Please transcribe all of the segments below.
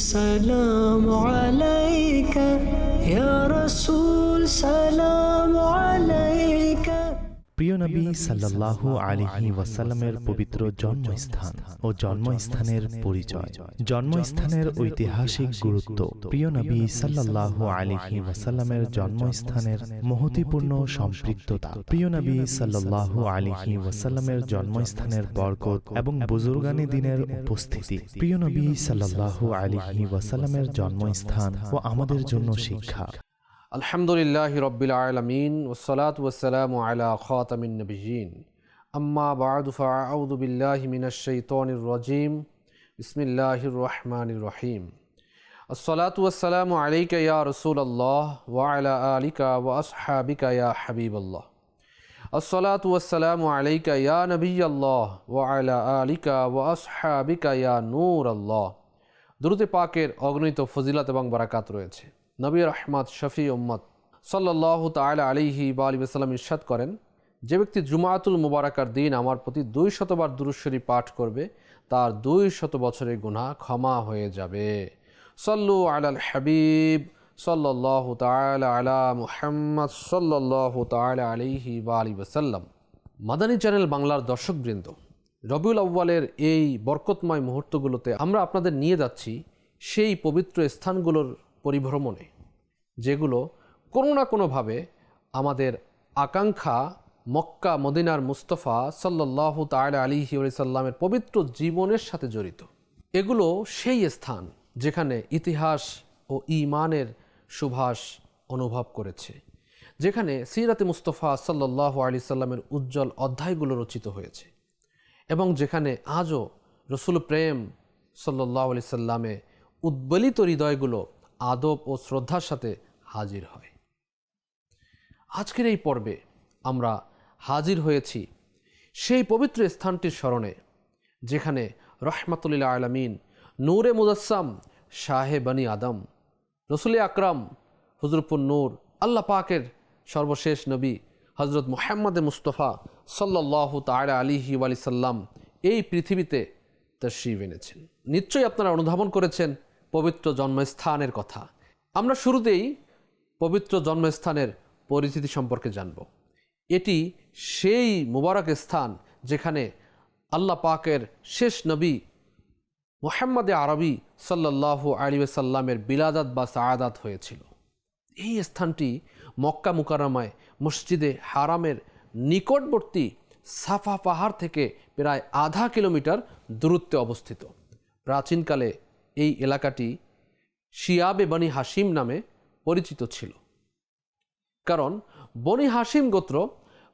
السلام عليك يا رسول سلام عليك। প্রিয় নবী সাল্লাল্লাহু আলাইহি ওয়াসাল্লামের পবিত্র জন্মস্থান ও জন্মস্থানের পরিচয়, জন্মস্থানের ঐতিহাসিক গুরুত্ব, প্রিয় নবী সাল্লাল্লাহু আলাইহি ওয়াসাল্লামের জন্মস্থানের মহত্বপূর্ণ সম্পৃক্ততা, প্রিয় নবী সাল্লাল্লাহু আলাইহি ওয়াসাল্লামের জন্মস্থানের বরকত এবং বুজুর্গানি দিনের উপস্থিতি, প্রিয় নবী সাল্লাল্লাহু আলাইহি ওয়াসাল্লামের জন্মস্থান ও আমাদের জন্য শিক্ষা। আলহামদুলিল্লাহি রব্বিল আলামিন ওয়াসসালাতু ওয়াসসালামু আলা খাতামিন নবিয়্যিন আম্মা বা'দু ফাআউযু বিল্লাহি মিনাশ শাইতানির রাজীম বিসমিল্লাহির রহমানির রহিম। আসসালাতু ওয়াসসালামু আলাইকা ইয়া রাসূলুল্লাহ ওয়া আলা আলিকা ওয়া আসহাবিকা ইয়া হাবিবাল্লাহ। আসসালাতু ওয়াসসালামু আলাইকা ইয়া নবিয়্যাল্লাহ ওয়া আলা আলিকা ওয়া আসহাবিকা ইয়া নূরাল্লাহ। দুরূদে পাকের অগণিত ফজিলত এবং বারাকাত রয়েছে। নবী রহমত শফি উম্মত সাল্লাল্লাহু তাআলা আলাইহি ওয়া আলিহি ওয়াসাল্লাম ইরশাদ করেন, যে ব্যক্তি জুমাতুল মুবারাকার দিন আমার প্রতি 200 বার দুরূদ শরীফ পাঠ করবে তার 200 বছরের গুনাহ ক্ষমা হয়ে যাবে। সাল্লু আলাল হাবিব সাল্লাল্লাহু তাআলা আলা মুহাম্মদ সাল্লাল্লাহু তাআলা আলাইহি ওয়া আলিহি ওয়াসাল্লাম। মাদানী চ্যানেল বাংলার দর্শকবৃন্দ, রবিউল আউয়ালের এই বরকতময় মুহূর্তগুলোতে আমরা আপনাদের নিয়ে যাচ্ছি সেই পবিত্র স্থানগুলোর পরিভ্রমণে, যেগুলো কোনো না কোনোভাবে আমাদের আকাঙ্ক্ষা মক্কা মদিনার মুস্তফা সাল্লাল্লাহু তাআলা আলাইহি ওয়াসাল্লামের পবিত্র জীবনের সাথে জড়িত। এগুলো সেই স্থান যেখানে ইতিহাস ও ঈমানের সুভাষ অনুভব করেছে, যেখানে সিরাতে মুস্তফা সাল্লাল্লাহু আলাইহি সাল্লামের উজ্জ্বল অধ্যায়গুলো রচিত হয়েছে এবং যেখানে আজও রসুল প্রেম সাল্লাল্লাহু আলাইহি সাল্লামে উদ্বেলিত হৃদয়গুলো আদব ও শ্রদ্ধার সাথে হাজির হয়। আজকের এই পর্বে আমরা হাজির হয়েছি সেই পবিত্র স্থানটির স্মরণে, যেখানে রহমাতুল লিল আলামিন নূরে মুজাসসাম শাহে বনি আদম রসুল আকরাম হুজুরপুর নূর আল্লাহ পাকের সর্বশেষ নবী হজরত মুহাম্মদ মুস্তফা সাল্লাল্লাহু তাআলা আলাইহি ওয়া সাল্লাম এই পৃথিবীতে তাশরীফ এনেছেন। নিশ্চয়ই আপনারা অনুধাবন করেছেন পবিত্র জন্মস্থানের কথা। আমরা শুরুতেই পবিত্র জন্মস্থানের পরিচিতি সম্পর্কে জানব। এটি সেই মুবারক স্থান যেখানে আল্লাহ পাকের শেষ নবী মুহাম্মদে আরবি সাল্লাল্লাহু আলাইহি ওয়াসাল্লামের বিলাদাত বা সাআদাত হয়েছিল। এই স্থানটি মক্কা মুকাররমায় মসজিদে হারামের নিকটবর্তী সাফা পাহাড় থেকে প্রায় আধা কিলোমিটার দূরত্বে অবস্থিত। প্রাচীনকালে এই এলাকাটি শিয়াবে বনি হাসিম নামে পরিচিত ছিল, কারণ বনি হাসিম গোত্র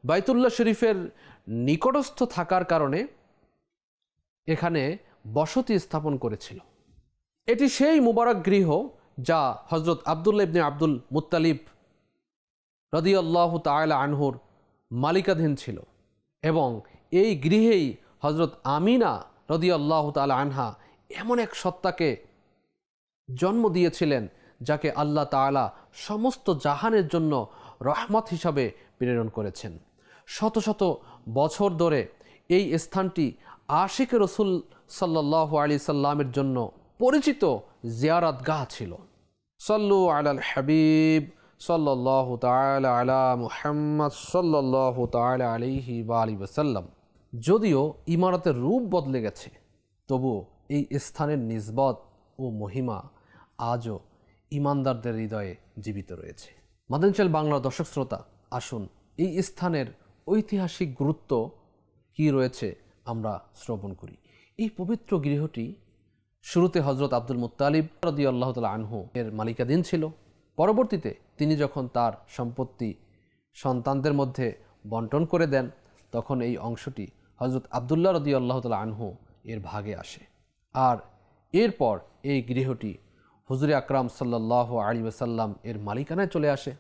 বাইতুল্লাহ শরীফের নিকটস্থ থাকার কারণে এখানে বসতি স্থাপন করেছিল। এটি সেই মুবারক গৃহ যা হজরত আবদুল্লাহ ইবনে আব্দুল মুত্তালিব রাদিয়াল্লাহু তাআলা আনহুর মালিকাধীন ছিল এবং এই গৃহেই হজরত আমিনা রাদিয়াল্লাহু তাআলা আনহা এমন এক সত্তাকে জন্ম দিয়েছিলেন যাকে আল্লাহ তাআলা সমস্ত জাহানের জন্য রহমত হিসাবে প্রেরণ করেছেন। শত শত বছর ধরে এই স্থানটি আশিকে রসুল সাল্লাল্লাহু আলাইহি সাল্লামের জন্য পরিচিত জিয়ারতগাহ ছিল। সাল্লু আলাল হাবিব সাল্লাল্লাহু তাআলা আলা মুহাম্মদ সাল্লাল্লাহু তাআলা আলাইহি ওয়া আলিহি ওয়াসাল্লাম। যদিও ইমারতের রূপ বদলে গেছে, তবুও এই স্থানের নিসবত ও মহিমা আজও ইমানদারদের হৃদয়ে জীবিত রয়েছে। মাদানী চ্যানেল বাংলার দর্শক শ্রোতা, আসুন এই স্থানের ঐতিহাসিক গুরুত্ব কি রয়েছে আমরা শ্রবণ করি। এই পবিত্র গৃহটি শুরুতে হজরত আব্দুল মুত্তালিব রাদিয়াল্লাহু তাআলা আনহু এর মালিকাধীন ছিল। পরবর্তীতে তিনি যখন তার সম্পত্তি সন্তানদের মধ্যে বন্টন করে দেন, তখন এই অংশটি হজরত আবদুল্লাহ রাদিয়াল্লাহু তাআলা আনহু এর ভাগে আসে। আর এরপর এই গৃহটি হুজুর আকরাম সাল্লাল্লাহু আলাইহি ওয়াসাল্লাম এর মালিকানায় চলে আসে।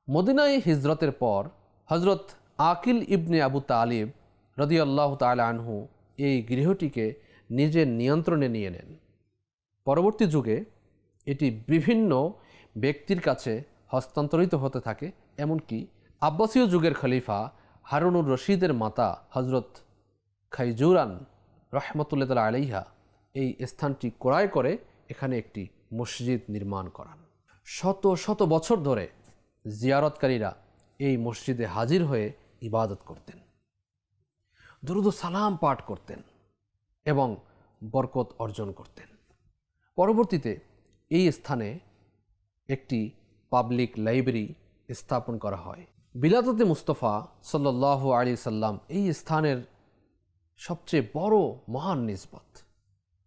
মদিনায় হিজরতের পর হজরত আকিল ইবনে আবু তালিব রাদিয়াল্লাহু তাআলা আনহু এই গৃহটিকে নিজের নিয়ন্ত্রণে নিয়ে নেন। পরবর্তী যুগে এটি বিভিন্ন ব্যক্তির কাছে হস্তান্তরিত হতে থাকে, এমনকি আব্বাসীয় যুগের খলিফা হারুনুর রশিদের মাতা হজরত খাইজুরান রহমতুল্লাহ আলাইহা এই স্থানটি ক্রয় করে এখানে একটি মসজিদ নির্মাণ করান। শত শত বছর ধরে জিয়ারতকারীরা এই মসজিদে হাজির হয়ে ইবাদত করতেন, দুরূদ ও সালাম পাঠ করতেন এবং বরকত অর্জন করতেন। পরবর্তীতে এই স্থানে একটি পাবলিক লাইব্রেরি স্থাপন করা হয়। বিলাদতে মুস্তফা সাল্লাল্লাহু আলাইহি সাল্লাম এই স্থানের সবচেয়ে বড় মহান নিসবত।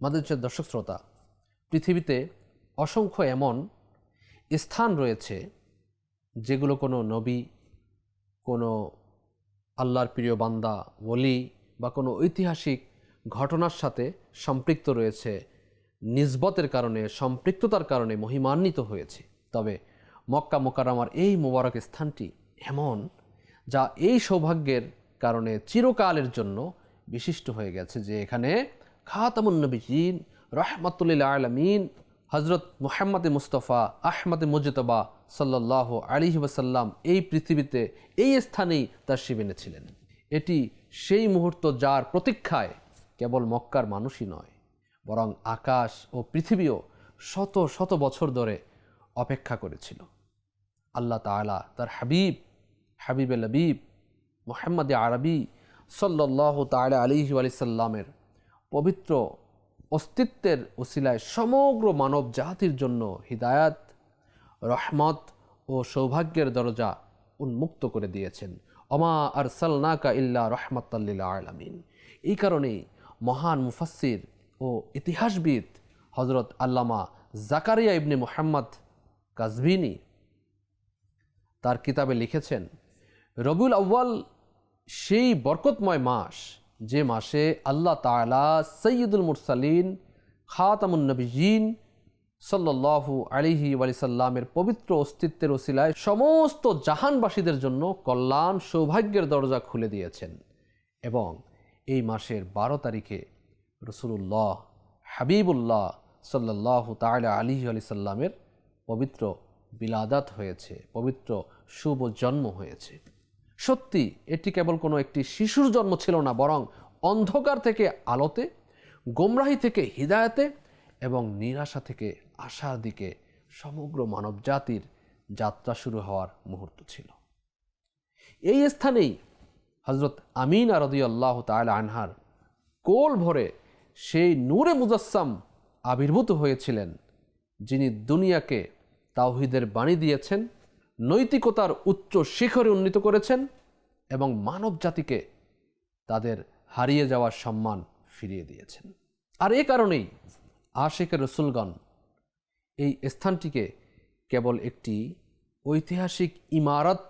মাদ্রাসার দর্শক শ্রোতা, পৃথিবীতে অসংখ্য এমন স্থান রয়েছে যেগুলো কোনো নবী, কোনো আল্লাহর প্রিয় বান্দা ওলি বা কোনো ঐতিহাসিক ঘটনার সাথে সম্পৃক্ত রয়েছে, নিসবতের কারণে, সম্পৃক্ততার কারণে মহিমান্বিত হয়েছে। তবে মক্কা মুকাররমার এই মোবারক স্থানটি এমন, যা এই সৌভাগ্যের কারণে চিরকালের জন্য বিশিষ্ট হয়ে গেছে যে এখানে খাতামুন নবিয়্যিন রাহমাতুল লিল আলামিন হযরত মুহাম্মদ মুস্তাফা আহমদ মুজতবা সাল্লাল্লাহু আলাইহি ওয়াসাল্লাম এই পৃথিবীতে এই স্থানেই তাশরীফ এনেছিলেন। এটি সেই মুহূর্ত যার প্রতীক্ষায় কেবল মক্কার মানুষই নয়, বরং আকাশ ও পৃথিবীও শত শত বছর ধরে অপেক্ষা করেছিল। আল্লাহ তাআলা তার হাবিবে লবিব মুহাম্মদ আরবি সাল্লাল্লাহু তাআলা আলাইহি ওয়াসাল্লামের পবিত্র অস্তিত্বের ওসিলায় সমগ্র মানব জাতির জন্য হিদায়াত, রহমত ও সৌভাগ্যের দরজা উন্মুক্ত করে দিয়েছেন। ওমা আরসালনাকা ইল্লা রাহমাতাল লিল আলামিন। এই কারণেই মহান মুফাসসির ও ইতিহাসবিদ হযরত আল্লামা জাকারিয়া ইবনে মুহাম্মদ কাজভিনী তার কিতাবে লিখেছেন, রবিউল আউয়াল সেই বরকতময় মাস যে মাসে আল্লাহ তাআলা সৈয়দুল মুরসালিন খাতামুন নবিয়্যিন সাল্লাল্লাহু আলাইহি ওয়াসাল্লামের পবিত্র অস্তিত্বের ওসিলায় সমস্ত জাহানবাসীদের জন্য কল্যাণ সৌভাগ্যের দরজা খুলে দিয়েছেন। এবং এই মাসের 12 তারিখে রাসূলুল্লাহ হাবিবুল্লাহ সাল্লাল্লাহু তাআলা আলাইহি ওয়াসাল্লামের পবিত্র বিলাদাত হয়েছে, পবিত্র শুভ জন্ম হয়েছে। সত্যি এটি কেবল কোনো একটি শিশুর জন্ম ছিল না, বরং অন্ধকার থেকে আলোতে, গোমরাহি থেকে হিদায়াতে এবং নিরাশা থেকে আশার দিকে সমগ্র মানবজাতির যাত্রা শুরু হওয়ার মুহূর্ত ছিল। এই স্থানেই হযরত আমিনা রাদিয়াল্লাহু তাআলা আনহার কোল ভরে সেই নূরে মুজাসসাম আবির্ভূত হয়েছিলেন, যিনি দুনিয়াকে তাওহীদের বাণী দিয়েছেন, নৈতিকতার উচ্চ শিখরে উন্নীত করেছেন এবং মানব জাতিকে তাদের হারিয়ে যাওয়ার সম্মান ফিরিয়ে দিয়েছেন। আর এ কারণেই আশিকে রসুলগণ এই স্থানটিকে কেবল একটি ঐতিহাসিক ইমারত,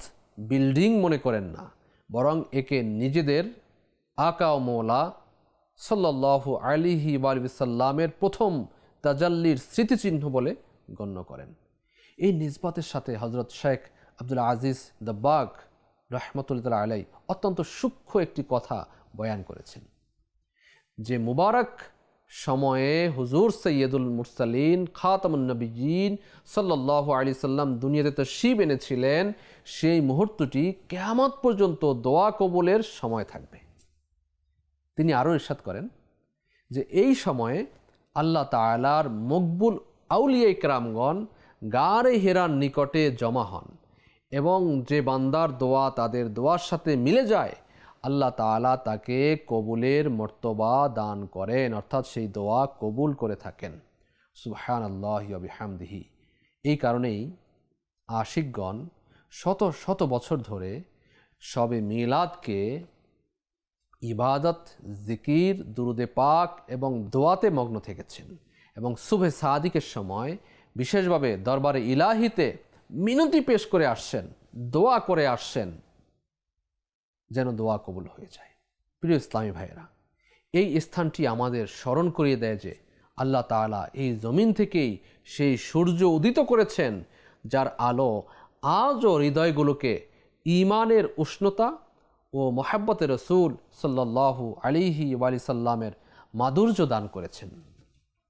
বিল্ডিং মনে করেন না, বরং একে নিজেদের আকা ও মওলা সাল্লাল্লাহু আলাইহি ওয়াসাল্লামের প্রথম তাজাল্লির স্মৃতিচিহ্ন বলে গণ্য করেন। এই নিসবতের সাথে হযরত শেখ আব্দুল আজিজ দাব্বাগ রাহমাতুল্লাহ আলাই অত্যন্ত সূক্ষ্ম একটি কথা বয়ান করেছেন যে মুবারক সময়ে হুজুর সৈয়দুল মুরসালিন খাতামুন নবিয়্যিন সাল্লাল্লাহু আলাইহি সাল্লাম দুনিয়াতে তাশরীফ এনেছিলেন, সেই মুহূর্তটি কিয়ামত পর্যন্ত দোয়া কবুলের সময় থাকবে। তিনি আরও ইরশাদ করেন যে এই সময়ে আল্লাহ তাআলার মকবুল আউলিয়া ইকরামগণ গারে হেরার নিকটে জমা হন এবং যে বান্দার দোয়া তাদের দোয়ার সাথে মিলে যায় আল্লাহ তাআলা তাকে কবুলের মর্তবা দান করেন, অর্থাৎ সেই দোয়া কবুল করে থাকেন। সুবহানাল্লাহি ওয়া বিহামদিহি। এই কারণেই আশিকগণ শত শত বছর ধরে শবে মিলাদকে ইবাদত, জিকির, দুরুদে পাক এবং দোয়াতে মগ্ন থেকেছেন এবং সুবহে সাদিকের সময় বিশেষভাবে দরবারে ইলাহিতে মিনতি পেশ করে আসছেন, দোয়া করে আসছেন যেন দোয়া কবুল হয়ে যায়। প্রিয় ইসলামী ভাইয়েরা, এই স্থানটি আমাদের স্মরণ করিয়ে দেয় যে আল্লাহ তাআলা এই জমিন থেকেই সেই সূর্য উদিত করেছেন যার আলো আজও হৃদয়গুলোকে ঈমানের উষ্ণতা ও মুহাব্বতে রাসূল সাল্লাল্লাহু আলাইহি ওয়াসাল্লামের মাধুর্য দান করেছেন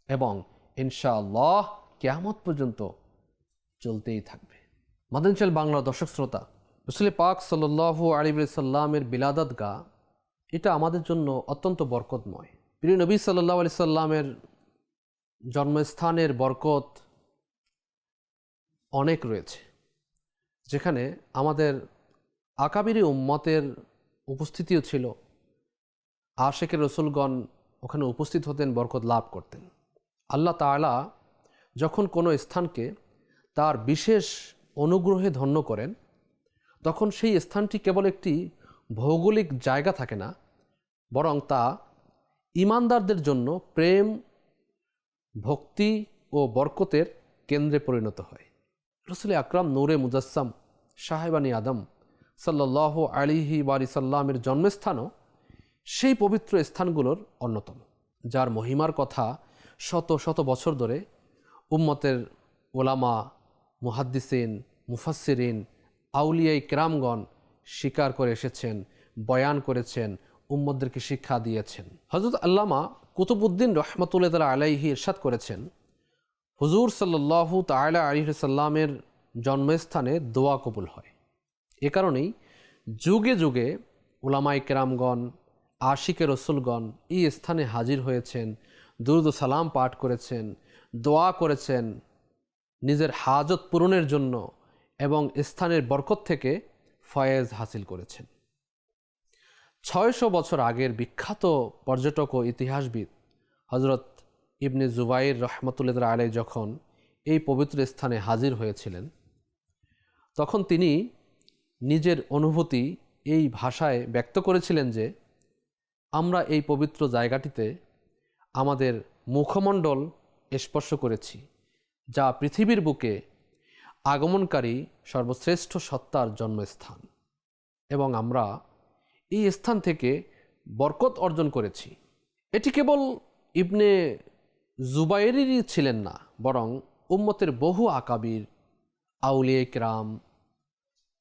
এবং ইনশাআল্লাহ কিয়ামত পর্যন্ত চলতেই থাকবে। মাদানী বাংলা দর্শক শ্রোতা, রাসূল পাক সাল্লাল্লাহু আলাইহি ওয়াসাল্লামের বিলাদত গাহ এটা আমাদের জন্য অত্যন্ত বরকতময়। প্রিয় নবী সাল্লাল্লাহু আলাইহি সাল্লামের জন্মস্থানের বরকত অনেক রয়েছে, যেখানে আমাদের আকাবিরি উম্মতের উপস্থিতিও ছিল। আশেকের রসুলগণ ওখানে উপস্থিত হতেন, বরকত লাভ করতেন। আল্লাহ তাআলা যখন কোনো স্থানকে তার বিশেষ অনুগ্রহে ধন্য করেন, তখন সেই স্থানটি কেবল একটি ভৌগোলিক জায়গা থাকে না, বরং তা ঈমানদারদের জন্য প্রেম, ভক্তি ও বরকতের কেন্দ্রে পরিণত হয়। রসুল আকরাম নূরে মুজাসসাম সাহেবানী আদম সাল্লাল্লাহু আলাইহি ওয়াসাল্লামের জন্মস্থানও সেই পবিত্র স্থানগুলোর অন্যতম, যার মহিমার কথা শত শত বছর ধরে উম্মতের ওলামা, মুহাদ্দিসিন, মুফাসসিরিন, আউলিয়ায়ে কেরামগণ স্বীকার করে এসেছেন, বয়ান করেছেন, উম্মতদেরকে শিক্ষা দিয়েছেন। হযরত আল্লামা কুতুবউদ্দিন রহমতুল্লাহ তাআলা আলাইহি ইরশাদ করেছেন, হুজুর সাল্লাল্লাহু তাআলা আলাইহি সাল্লামের জন্মস্থানে দোয়া কবুল হয়। এ কারণেই যুগে যুগে উলামায়ে কেরামগণ, আশিকে রসুলগণ এই স্থানে হাজির হয়েছেন, দুরূদ ও সালাম পাঠ করেছেন, দোয়া করেছেন নিজের হাজত পূরণের জন্য, এবং স্থানের বরকত থেকে ফয়েজ হাসিল করেছেন। 600 বছর আগের বিখ্যাত পর্যটক ও ইতিহাসবিদ হজরত ইবনে জুবাইর রহমতুল্লাহ আলাইহি যখন এই পবিত্র স্থানে হাজির হয়েছিলেন, তখন তিনি নিজের অনুভূতি এই ভাষায় ব্যক্ত করেছিলেন যে, আমরা এই পবিত্র জায়গাটিতে আমাদের মুখমণ্ডল স্পর্শ করেছি, যা পৃথিবীর বুকে আগমনকারী সর্বশ্রেষ্ঠ সত্তার জন্মস্থান, এবং আমরা এই স্থান থেকে বরকত অর্জন করেছি। এটি কেবল ইবনে জুবাইরেরই ছিলেন না, বরং উম্মতের বহু আকাবির, আউলিয়ায়ে কেরাম,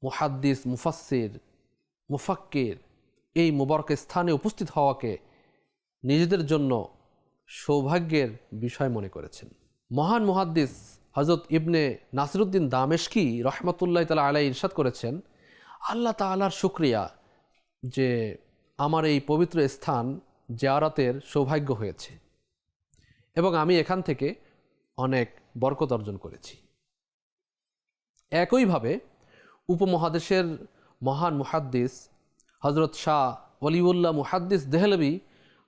মুহাদ্দিস, মুফাসসির, মুফাক্কির এই মুবারক স্থানে উপস্থিত হওয়াকে নিজেদের জন্য সৌভাগ্যের বিষয় মনে করেছেন। মহান মুহাদ্দিস হযরত ইবনে নাসিরউদ্দিন দামেশকি রহমতুল্লাহ তাআলা আলাইহি ইরশাদ করেছেন, আল্লাহ তাআলার শুকরিয়া যে আমার এই পবিত্র স্থান জিয়ারতের সৌভাগ্য হয়েছে, এবং আমি এখান থেকে অনেক বরকত অর্জন করেছি। একইভাবে উপমহাদেশের মহান মুহাদ্দিস হজরত শাহ ওলিউল্লাহ মুহাদ্দিস দেহলভী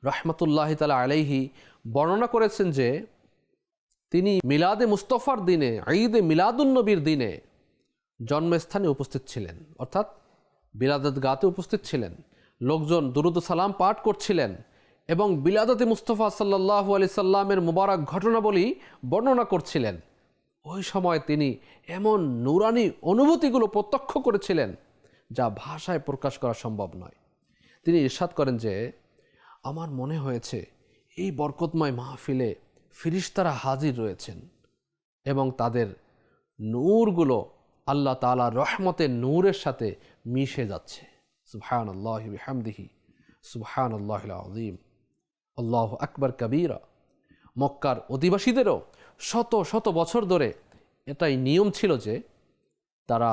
রহমতুল্লাহ তাআলা আলাইহি বর্ণনা করেছেন যে, তিনি মিলাদে মুস্তফার দিনে, ঈদে মিলাদুন্নবীর দিনে জন্মস্থানে উপস্থিত ছিলেন, অর্থাৎ বিলাদত গাতে উপস্থিত ছিলেন। লোকজন দুরূদ সালাম পাঠ করছিলেন এবং বিলাদতে মুস্তফা সাল্লাল্লাহু আলাইহি সাল্লামের মুবারক ঘটনাবলী বর্ণনা করছিলেন। ওই সময় তিনি এমন নূরানি অনুভূতিগুলো প্রত্যক্ষ করেছিলেন যা ভাষায় প্রকাশ করা সম্ভব নয়। তিনি ইরশাদ করেন যে, আমার মনে হয়েছে এই বরকতময় মাহফিলে ফিরিশতারা হাজির রয়েছেন এবং তাদের নূরগুলো আল্লাহ তাআলার রহমতের নূরের সাথে মিশে যাচ্ছে। সুবহানাল্লাহি বিহামদিহি, সুবহানাল্লাহিল আযীম, আল্লাহু আকবার কবীরা। মক্কার অধিবাসীদেরও শত শত বছর ধরে এটাই নিয়ম ছিল যে, তারা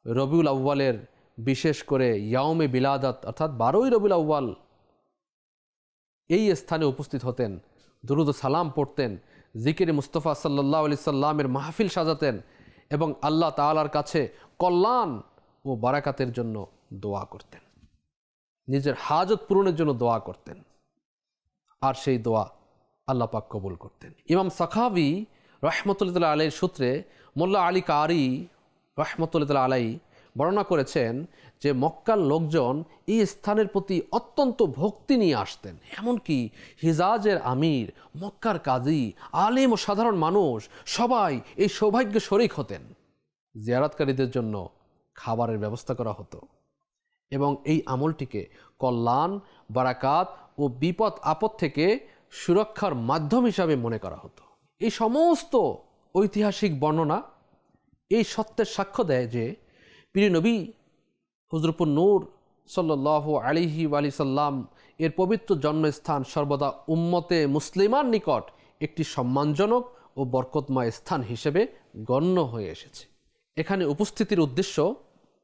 রবিউল আউয়ালের, বিশেষ করে ইয়াউমে বিলাদাত অর্থাৎ 12ই রবিউল আউয়াল এই স্থানে উপস্থিত হতেন, দুরূদ সালাম পড়তেন, জিকিরে মুস্তফা সাল্লাল্লাহু আলাইহি সাল্লামের মাহফিল সাজাতেন এবং আল্লাহ তাআলার কাছে কল্যাণ ও বারাকাতের জন্য দোয়া করতেন, নিজের হাজত পূরণের জন্য দোয়া করতেন, আর সেই দোয়া আল্লাহ পাক কবুল করতেন। ইমাম সাখাবী রহমতুল্লাহ আলাইহির সূত্রে মোল্লা আলী কারি রহমতুল্লাহ আলাইহি বর্ণনা করেছেন যে, মক্কার লোকজন এই স্থানের প্রতি অত্যন্ত ভক্তি নিয়ে আসতেন। এমনকি হিজাজের আমির, মক্কার কাজী, আলিম ও সাধারণ মানুষ সবাই এই সৌভাগ্যে শরীক হতেন। জিয়ারতকারীদের জন্য খাবারের ব্যবস্থা করা হতো এবং এই আমলটিকে কল্যাণ, বারাকাত ও বিপদ আপদ থেকে সুরক্ষার মাধ্যম হিসাবে মনে করা হতো। এই সমস্ত ঐতিহাসিক বর্ণনা এই সত্যের সাক্ষ্য দেয় যে, প্রিয় নবী হুজুরপুর নূর সাল্লাল্লাহু আলাইহি ওয়াসাল্লাম এর পবিত্র জন্মস্থান সর্বদা উম্মতে মুসলিমার নিকট একটি সম্মানজনক ও বরকতময় স্থান হিসেবে গণ্য হয়ে এসেছে। এখানে উপস্থিতির উদ্দেশ্য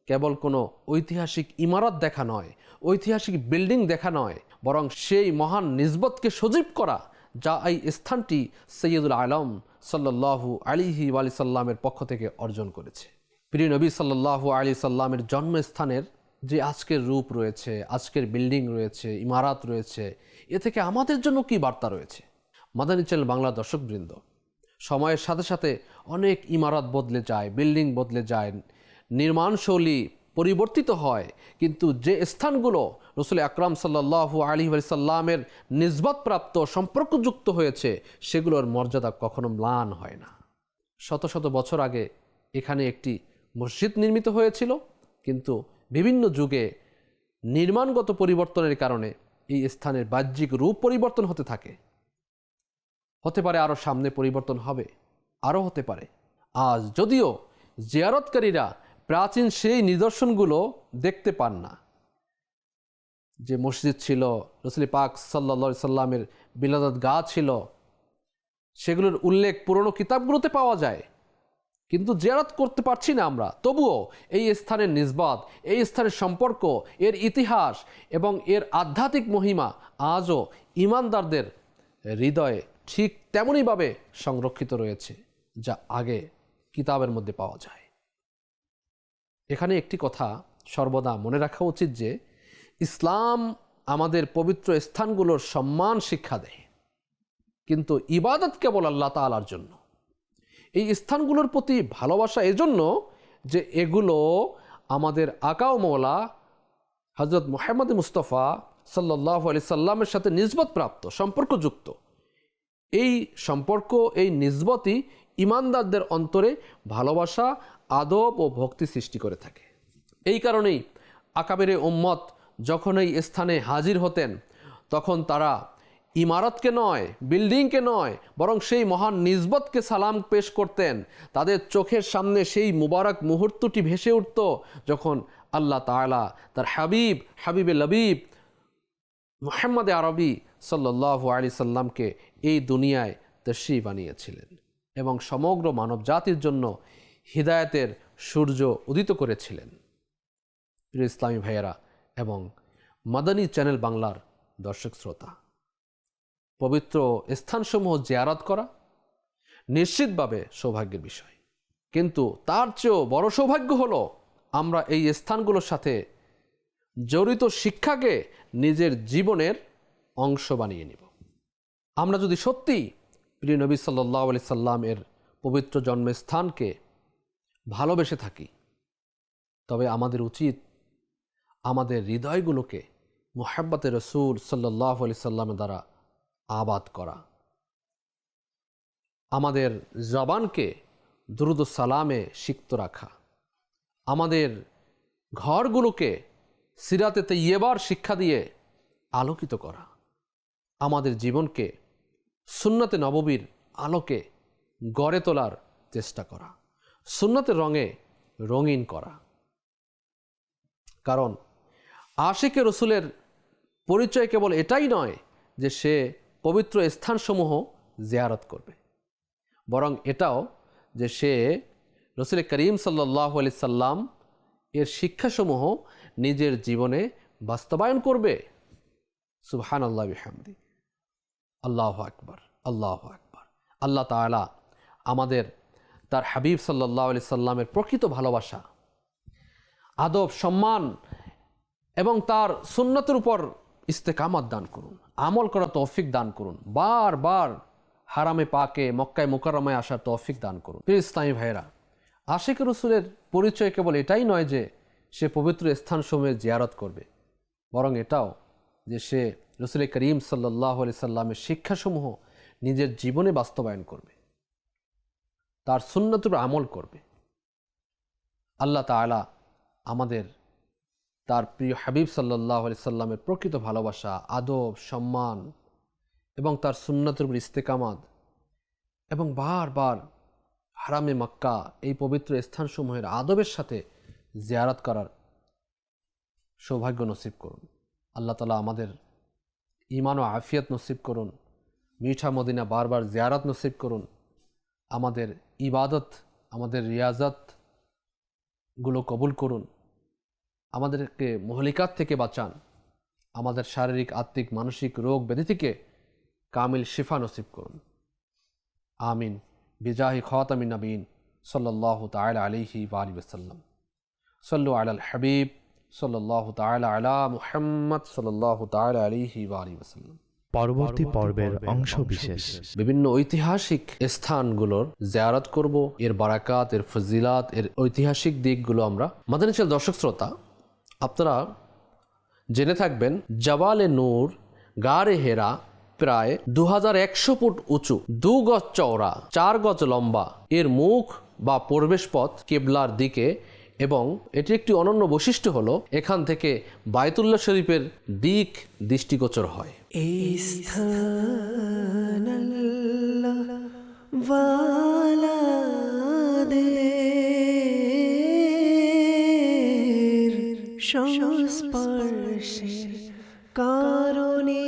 কেবল কোনো ঐতিহাসিক ইমারত দেখা নয়, ঐতিহাসিক বিল্ডিং দেখা নয়, বরং সেই মহান নিসবতকে সজীব করা যা এই স্থানটি সৈয়দুল আলম সাল্লাল্লাহু আলাইহি ওয়াসাল্লামের পক্ষ থেকে অর্জন করেছে। প্রিয় নবী সাল্লাল্লাহু আলাইহি সাল্লামের জন্মস্থানের যে আজকের রূপ রয়েছে, আজকের বিল্ডিং রয়েছে, ইমারাত রয়েছে, এ থেকে আমাদের জন্য কি বার্তা রয়েছে? মাদানী চ্যানেল বাংলা দর্শকবৃন্দ, সময়ের সাথে সাথে অনেক ইমারত বদলে যায়, বিল্ডিং বদলে যায়, নির্মাণশৈলী পরিবর্তিত হয়, কিন্তু যে স্থানগুলো রসুল আকরাম সাল্লাল্লাহু আলাইহি ওয়াসাল্লামের নিসবতপ্রাপ্ত সম্পর্কযুক্ত হয়েছে সেগুলোর মর্যাদা কখনো ম্লান হয় না। শত শত বছর আগে এখানে একটি মসজিদ নির্মিত হয়েছিল, কিন্তু বিভিন্ন যুগে নির্মাণগত পরিবর্তনের কারণে এই স্থানের বাহ্যিক রূপ পরিবর্তন হতে থাকে। হতে পারে আরও সামনে পরিবর্তন হবে, আরও হতে পারে। আজ যদিও জিয়ারতকারীরা প্রাচীন সেই নিদর্শনগুলো দেখতে পান না, যে মসজিদ ছিল, রসুল পাক সাল্লাল্লাহু আলাইহি সাল্লামের বিলাদত গাহ ছিল, সেগুলোর উল্লেখ পুরনো কিতাবগুলোতে পাওয়া যায়, কিন্তু জিয়ারত করতে পারছি না আমরা। তবুও এই স্থানের নিসবত, এই স্থানের সম্পর্ক, এর ইতিহাস এবং এর আধ্যাত্মিক মহিমা আজও ঈমানদারদের হৃদয়ে ঠিক তেমনইভাবে সংরক্ষিত রয়েছে যা আগে কিতাবের মধ্যে পাওয়া যায়। এখানে একটি কথা সর্বদা মনে রাখা উচিত যে ইসলাম আমাদের পবিত্র স্থানগুলোর সম্মান শিক্ষা দেয়, কিন্তু ইবাদত কেবল আল্লাহ তাআলার জন্য। এই স্থানগুলোর প্রতি ভালোবাসা এজন্য যে এগুলো আমাদের আকা ও মওলা হযরত মুহাম্মদ মুস্তাফা সাল্লাল্লাহু আলাইহি সাল্লামের সাথে নিসবত প্রাপ্ত, সম্পর্কযুক্ত। এই সম্পর্ক, এই নিসবতই ঈমানদারদের অন্তরে ভালোবাসা, আদব ও ভক্তি সৃষ্টি করে থাকে। এই কারণেই আকাবেরে উম্মত যখন এই স্থানে হাজির হতেন, তখন তারা ইমারতকে নয়, বিল্ডিংকে নয়, বরং সেই মহান নিসবতকে সালাম পেশ করতেন। তাদের চোখের সামনে সেই মুবারক মুহূর্তটি ভেসে উঠত যখন আল্লাহ তাআলা তার হাবিবে লবিব মুহাম্মদ আরবি সাল্লাল্লাহু আলাইহি সাল্লামকে এই দুনিয়ায় তশরীফ আনিয়েছিলেন এবং সমগ্র মানব জাতির জন্য হিদায়াতের সূর্য উদিত করেছিলেন। প্রিয় ইসলামী ভাইয়েরা এবং মাদানী চ্যানেল বাংলার দর্শক শ্রোতা, পবিত্র স্থানসমূহ জিয়ারত করা নিশ্চিতভাবে সৌভাগ্যের বিষয়, কিন্তু তার চেয়েও বড় সৌভাগ্য হলো আমরা এই স্থানগুলোর সাথে জড়িত শিক্ষাকে নিজের জীবনের অংশ বানিয়ে নিব। আমরা যদি সত্যি প্রিয় নবী সাল্লাল্লাহু আলাইহি সাল্লামের পবিত্র জন্মস্থানকে ভালোবেসে থাকি, তবে আমাদের উচিত আমাদের হৃদয়গুলোকে মুহাব্বতে রাসূল সাল্লাল্লাহু আলাইহি সাল্লামের দ্বারা আবাদ করা, আমাদের জবানকে দুরূদ ও সালামে সিক্ত রাখা, আমাদের ঘরগুলোকে সিরাতে তাইয়্যিবার শিক্ষা দিয়ে আলোকিত করা, আমাদের জীবনকে সুন্নতে নববীর আলোকে গড়ে তোলার চেষ্টা করা, সুন্নতের রঙে রঙিন করা। কারণ আশিকে রসুলের পরিচয় কেবল এটাই নয় যে সে পবিত্র স্থানসমূহ জিয়ারত করবে, বরং এটাও যে সে রসুল করিম সাল্লাল্লাহু আলাইহি সাল্লাম এর শিক্ষাসমূহ নিজের জীবনে বাস্তবায়ন করবে। সুবহানাল্লাহ বিহামদি, আল্লাহু আকবার, আল্লাহু আকবার। আল্লাহ তাআলা আমাদের তার হাবিব সাল্লাল্লাহু আলাইহি সাল্লামের প্রকৃত ভালোবাসা, আদব, সম্মান এবং তার সুন্নতের উপর ইস্তেকামত দান করুন, আমল করার তৌফিক দান করুন, বারবার হারামে পাকে মক্কায় মুকাররমায় আসার তৌফিক দান করুন। প্রিয় ইসলামী ভাইয়েরা, আশিক রসুলের পরিচয় কেবল এটাই নয় যে সে পবিত্র স্থানসমূহের জিয়ারত করবে, বরং এটাও যে সে রসুল করিম সাল্লাল্লাহু আলাইহি সাল্লামের শিক্ষাসমূহ নিজের জীবনে বাস্তবায়ন করবে, তার সুন্নতের আমল করবে। আল্লাহ তাআলা আমাদের তার প্রিয় হাবিব সাল্লাল্লাহু আলাইহি সাল্লামের প্রকৃত ভালোবাসা, আদব, সম্মান এবং তার সুন্নতের উপর ইস্তেকামাত এবং বারবার হারামে মক্কা এই পবিত্র স্থানসমূহের আদবের সাথে জিয়ারত করার সৌভাগ্য নসিব করুন। আল্লাহ তাআলা আমাদের ঈমান ও আফিয়াত নসিব করুন, মিঠা মদিনা বারবার জিয়ারত নসিব করুন, আমাদের ইবাদত, আমাদের রিয়াজতগুলো কবুল করুন, আমাদেরকে মুহলিকাত থেকে বাঁচান, আমাদের শারীরিক, আত্মিক, মানসিক রোগ ব্যাধি থেকে কামিল শিফা নসিব করুন। আমিন বিজাহি খাতামিন নবীন সাল্লাল্লাহু তাআলা আলাইহি ওয়া আলিহি ওয়াসাল্লাম। সাল্লু আলাল হাবিব সাল্লাল্লাহু তাআলা আলা মুহাম্মদ সাল্লাল্লাহু তাআলা আলাইহি ওয়া আলিহি ওয়াসাল্লাম। পরবর্তী পর্বের অংশ বিশেষ। বিভিন্ন ঐতিহাসিক স্থানগুলোর জিয়ারত করব, এর বারাকাত, এর ফজিলাত, এর ঐতিহাসিক দিকগুলো আমরা। মাদানী চ্যানেল দর্শক শ্রোতা, আপনারা জেনে থাকবেন জাবালে নূর গারে হেরা প্রায় 2100 ফুট উঁচু, 2 গজ চওড়া, 4 গজ লম্বা। এর মুখ বা প্রবেশ পথ কিবলার দিকে এবং এটি একটি অনন্য বৈশিষ্ট্য হলো এখান থেকে বায়তুল্লাহ শরীফের দিক দৃষ্টিগোচর হয়। এই স্থান আল্লাহ ওয়ালাদের সংস্পর্শের কারণে